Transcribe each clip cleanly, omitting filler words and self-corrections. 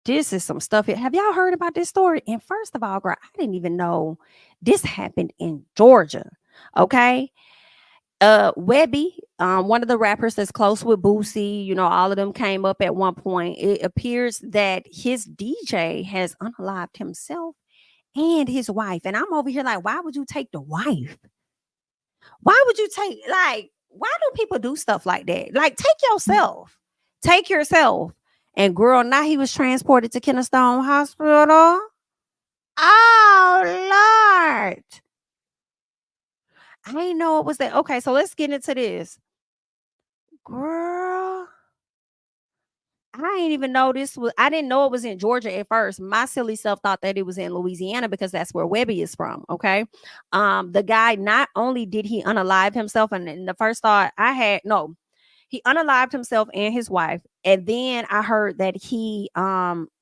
This is some stuff. Have y'all heard about this story? And first of all, girl, I didn't even know this happened in Georgia. Okay. Webbie, one of the rappers that's close with Boosie, all of them came up at one point. It appears that his DJ has unalived himself and his wife. And I'm over here like, why would you take the wife? Why would you why do people do stuff like that? Like, take yourself. And girl, now he was transported to Kennesaw Hospital. Oh, Lord. I didn't know it was that. Okay, so let's get into this. Girl, I didn't even know I didn't know it was in Georgia at first. My silly self thought that it was in Louisiana because that's where Webbie is from. Okay. The guy, not only did he unalive himself, and the first thought I had, no, he unalived himself and his wife. And then I heard that he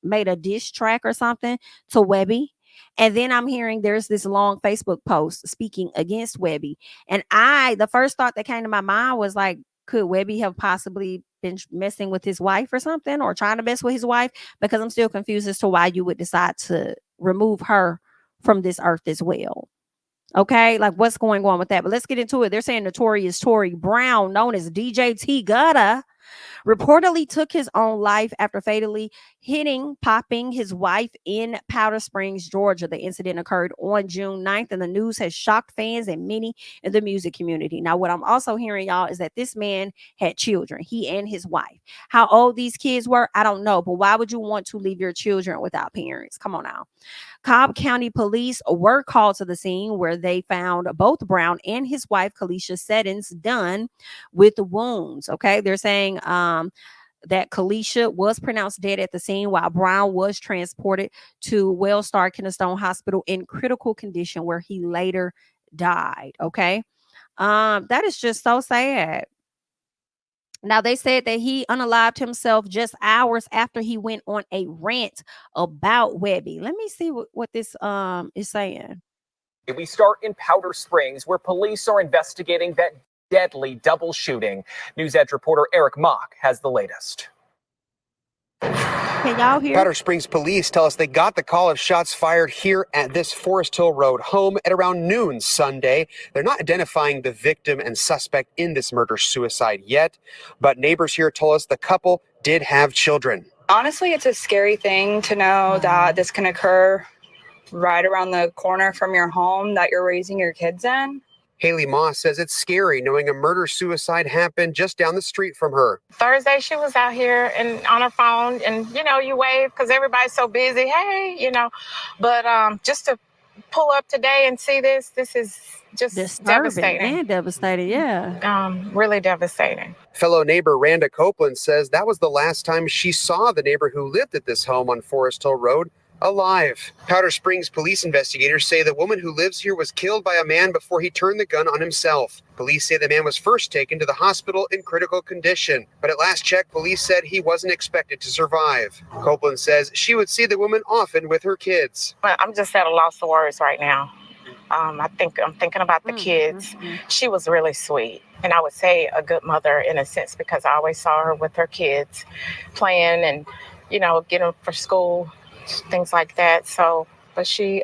made a diss track or something to Webbie. And then I'm hearing there's this long Facebook post speaking against Webbie. And the first thought that came to my mind was like, could Webbie have possibly been messing with his wife or something, or trying to mess with his wife? Because I'm still confused as to why you would decide to remove her from this earth as well. Okay, like what's going on with that? But let's get into it. They're saying notorious Tory Brown, known as DJ T Gutta, reportedly took his own life after fatally popping his wife in Powder Springs, Georgia. The incident occurred on June 9th, and the news has shocked fans and many in the music community. Now, what I'm also hearing, y'all, is that this man had children, he and his wife. How old these kids were, I don't know, but why would you want to leave your children without parents? Come on now. Cobb County police were called to the scene, where they found both Brown and his wife, Kalisha Settins, done with wounds. Okay, they're saying that Kalisha was pronounced dead at the scene, while Brown was transported to Wellstar Kennesaw Hospital in critical condition, where he later died. Okay, that is just so sad. Now, they said that he unalived himself just hours after he went on a rant about Webbie. Let me see what this is saying. We start in Powder Springs, where police are investigating that deadly double shooting. News Edge reporter Eric Mock has the latest. Can y'all hear? Powder Springs police tell us they got the call of shots fired here at this Forest Hill Road home at around noon Sunday. They're not identifying the victim and suspect in this murder-suicide yet, but neighbors here told us the couple did have children. Honestly, it's a scary thing to know that this can occur right around the corner from your home that you're raising your kids in. Haley Moss says it's scary knowing a murder-suicide happened just down the street from her. Thursday, she was out here and on her phone, and, you wave because everybody's so busy. Hey, but just to pull up today and see this is just devastating. And devastating, yeah. Really devastating. Fellow neighbor Randa Copeland says that was the last time she saw the neighbor who lived at this home on Forest Hill Road alive. Powder Springs police investigators say the woman who lives here was killed by a man before he turned the gun on himself. Police say the man was first taken to the hospital in critical condition, but at last check, police said he wasn't expected to survive. Copeland says she would see the woman often with her kids. I'm just at a loss of words right now. I'm thinking about the kids. She was really sweet. And I would say a good mother in a sense, because I always saw her with her kids playing and, getting them for school, things like that. So, but she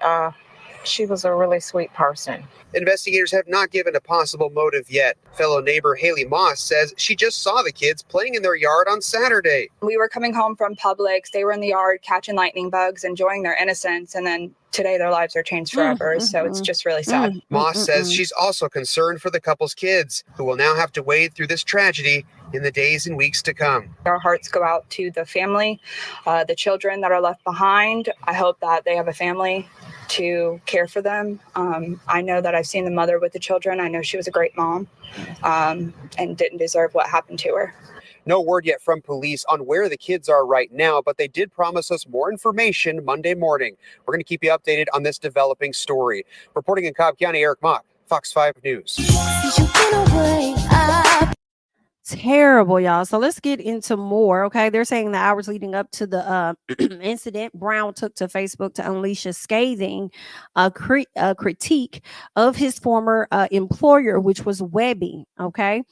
was a really sweet person. Investigators have not given a possible motive yet. Fellow neighbor Haley Moss says she just saw the kids playing in their yard on Saturday. We were coming home from Publix. They were in the yard catching lightning bugs, enjoying their innocence. And then today their lives are changed forever. So it's just really sad. Moss says she's also concerned for the couple's kids, who will now have to wade through this tragedy in the days and weeks to come. Our hearts go out to the family, the children that are left behind. I hope that they have a family to care for them. I know that I've seen the mother with the children. I know she was a great mom and didn't deserve what happened to her. No word yet from police on where the kids are right now, but they did promise us more information Monday morning. We're going to keep you updated on this developing story. Reporting in Cobb County, Eric Mock, Fox 5 News. Terrible, y'all. So let's get into more. Okay, they're saying the hours leading up to the incident, Brown took to Facebook to unleash a scathing critique of his former employer, which was Webbie. Okay,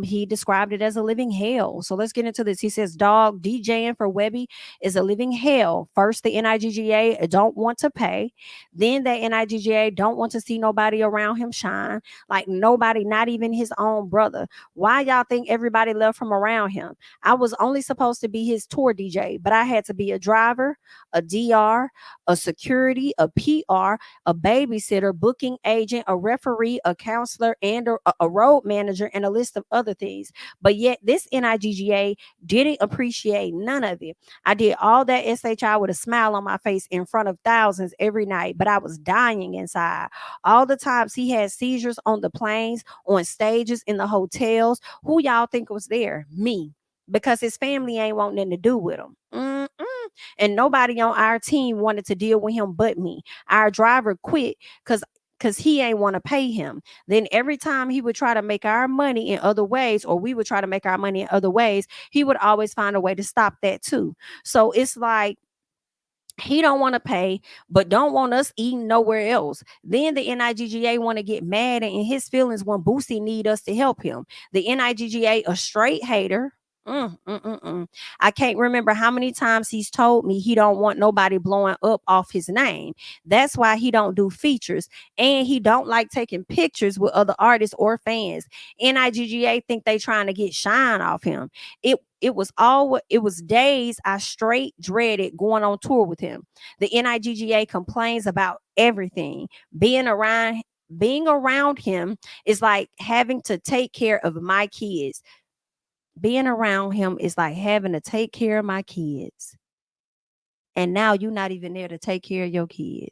He described it as a living hell. So let's get into this. He says, dog, DJing for Webbie is a living hell. First, the NIGGA don't want to pay. Then the NIGGA don't want to see nobody around him shine. Like nobody, not even his own brother. Why y'all think everybody left from around him? I was only supposed to be his tour DJ, but I had to be a driver, a DR, a security, a PR, a babysitter, booking agent, a referee, a counselor, and a road manager, and a list of other things. But yet this NIGGA didn't appreciate none of it. I did all that SHI with a smile on my face in front of thousands every night, but I was dying inside. All the times he had seizures on the planes, on stages, in the hotels. Who y'all think was there? Me. Because his family ain't want nothing to do with him. And nobody on our team wanted to deal with him but me. Our driver quit because he ain't want to pay him. Then every time he would try to make our money in other ways, or we would try to make our money in other ways, he would always find a way to stop that too. So it's like he don't want to pay, but don't want us eating nowhere else. Then the NIGGA want to get mad and in his feelings when Boosie need us to help him. The NIGGA a straight hater. I can't remember how many times he's told me he don't want nobody blowing up off his name. That's why he don't do features, and he don't like taking pictures with other artists or fans. NIGGA think they trying to get shine off him. It was days I straight dreaded going on tour with him. The NIGGA complains about everything. Being around him is like having to take care of my kids. Being around him is like having to take care of my kids. And now you're not even there to take care of your kids.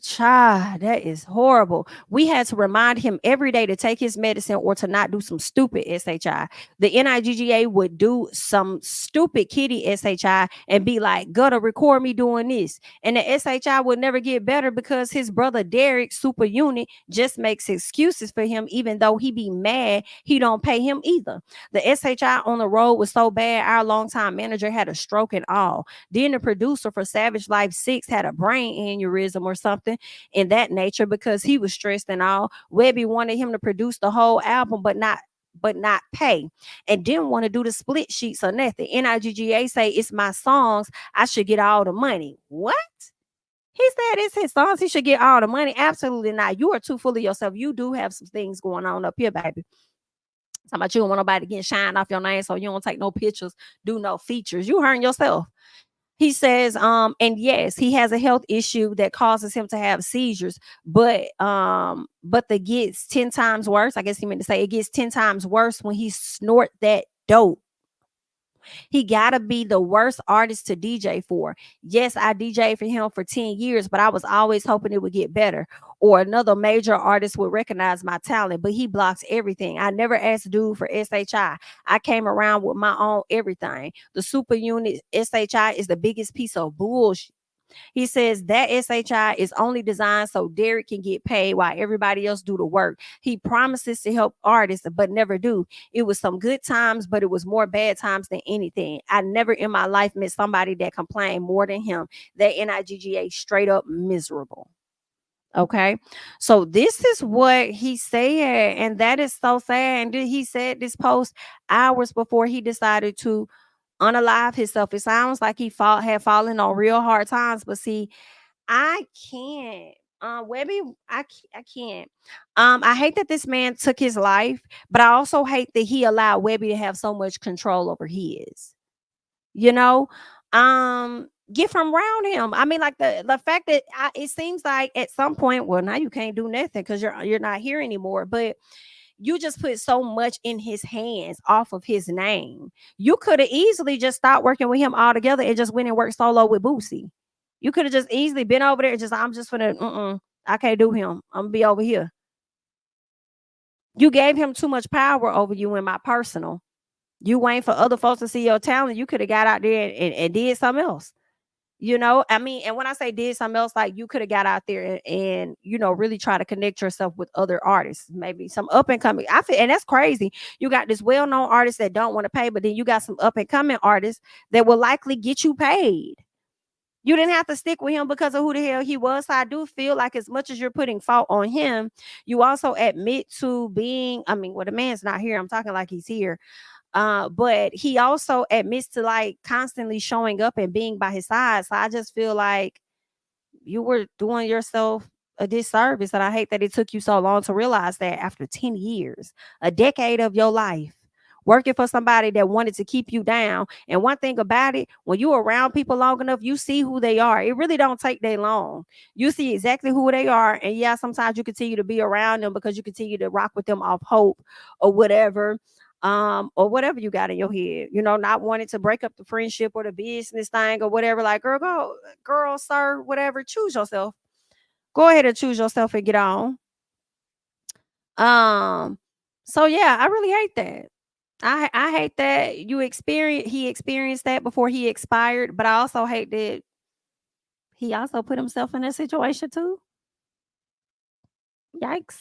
Child, that is horrible. We had to remind him every day to take his medicine or to not do some stupid SHI. The NIGGA would do some stupid kitty SHI and be like, gotta record me doing this. And the SHI would never get better because his brother Derek, super unit, just makes excuses for him, even though he be mad he don't pay him either. The SHI on the road was so bad, our longtime manager had a stroke and all. Then the producer for Savage Life 6 had a brain aneurysm or something in that nature because he was stressed and all. Webbie wanted him to produce the whole album but not pay, and didn't want to do the split sheets or nothing. NIGGA say it's my songs, I should get all the money. What? He said it's his songs, he should get all the money? Absolutely not. You are too full of yourself. You do have some things going on up here, baby. Talking about you don't want nobody to get shine off your name, so you don't take no pictures, do no features. You hurting yourself. He says, and yes, he has a health issue that causes him to have seizures, but the gets 10 times worse. I guess he meant to say it gets 10 times worse when he snort that dope. He gotta be the worst artist to DJ for. Yes, I DJed for him for 10 years, but I was always hoping it would get better, or another major artist would recognize my talent, but he blocks everything. I never asked dude for SHI. I came around with my own everything. The super unit SHI is the biggest piece of bullshit. He says that SHI is only designed so Derek can get paid while everybody else do the work. He promises to help artists, but never do. It was some good times, but it was more bad times than anything. I never in my life met somebody that complained more than him. That NIGGA straight up miserable. Okay, so this is what he said, and that is so sad. And he said this post hours before he decided to unalive himself. It sounds like he had fallen on real hard times, but see, I can't. Webbie, I can't. I hate that this man took his life, but I also hate that he allowed Webbie to have so much control over his. You know, get from around him. I mean, like the fact that it seems like at some point, well, now you can't do nothing because you're not here anymore, but you just put so much in his hands off of his name. You could have easily just stopped working with him altogether and just went and worked solo with Boosie. You could have just easily been over there and just, I'm just gonna, I can't do him. I'm gonna be over here. You gave him too much power over you in my personal. You waiting for other folks to see your talent. You could have got out there and did something else. You know, I mean, and when I say did something else, like you could have got out there and really try to connect yourself with other artists, maybe some up and coming. I feel, and that's crazy. You got this well-known artist that don't want to pay, but then you got some up and coming artists that will likely get you paid. You didn't have to stick with him because of who the hell he was. So I do feel like as much as you're putting fault on him, you also admit to being, I mean, well, the man's not here. I'm talking like he's here. But he also admits to like constantly showing up and being by his side. So I just feel like you were doing yourself a disservice. And I hate that it took you so long to realize that after 10 years, a decade of your life, working for somebody that wanted to keep you down. And one thing about it, when you're around people long enough, you see who they are. It really don't take that long. You see exactly who they are. And yeah, sometimes you continue to be around them because you continue to rock with them off hope or whatever. Or whatever you got in your head, not wanting to break up the friendship or the business thing or whatever. Like, girl, sir, whatever, choose yourself. Go ahead and choose yourself and get on. So yeah, I really hate that. I hate that he experienced that before he expired, but I also hate that he also put himself in that situation too. Yikes.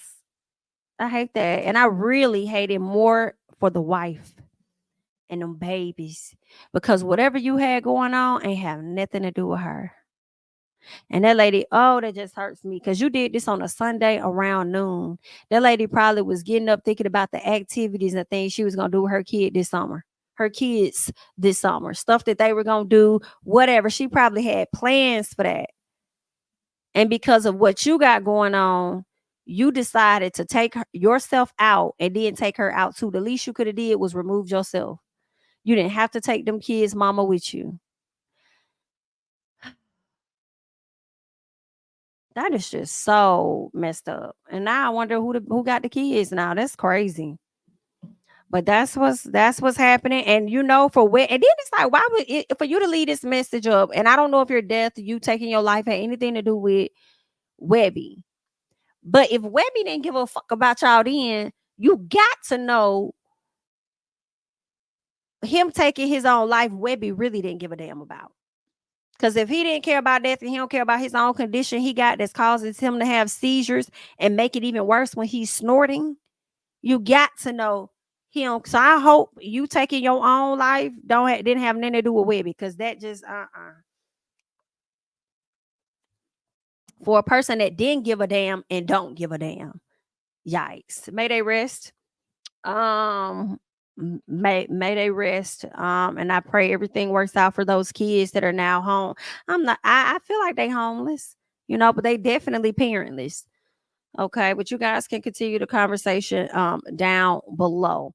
I hate that. And I really hate it more for the wife and them babies, because whatever you had going on ain't have nothing to do with her. And that lady, oh, that just hurts me because you did this on a Sunday around noon. That lady probably was getting up thinking about the activities and things she was going to do with her kids this summer, stuff that they were going to do, whatever. She probably had plans for that. And because of what you got going on, you decided to take yourself out and then take her out too. The least you could have did was remove yourself. You didn't have to take them kids' mama with you. That is just so messed up. And now I wonder who got the kids now. That's crazy. But that's what's happening. And for what, and then it's like, why would it for you to leave this message up? And I don't know if your death, you taking your life, had anything to do with Webbie. But if Webbie didn't give a fuck about y'all then, you got to know him taking his own life, Webbie really didn't give a damn about. Because if he didn't care about death and he don't care about his own condition he got that's causes him to have seizures and make it even worse when he's snorting, you got to know him. So I hope you taking your own life didn't have nothing to do with Webbie, because that just for a person that didn't give a damn and don't give a damn. Yikes. May they rest. May they rest. And I pray everything works out for those kids that are now home. I feel like they homeless, but they definitely parentless. Okay, but you guys can continue the conversation down below.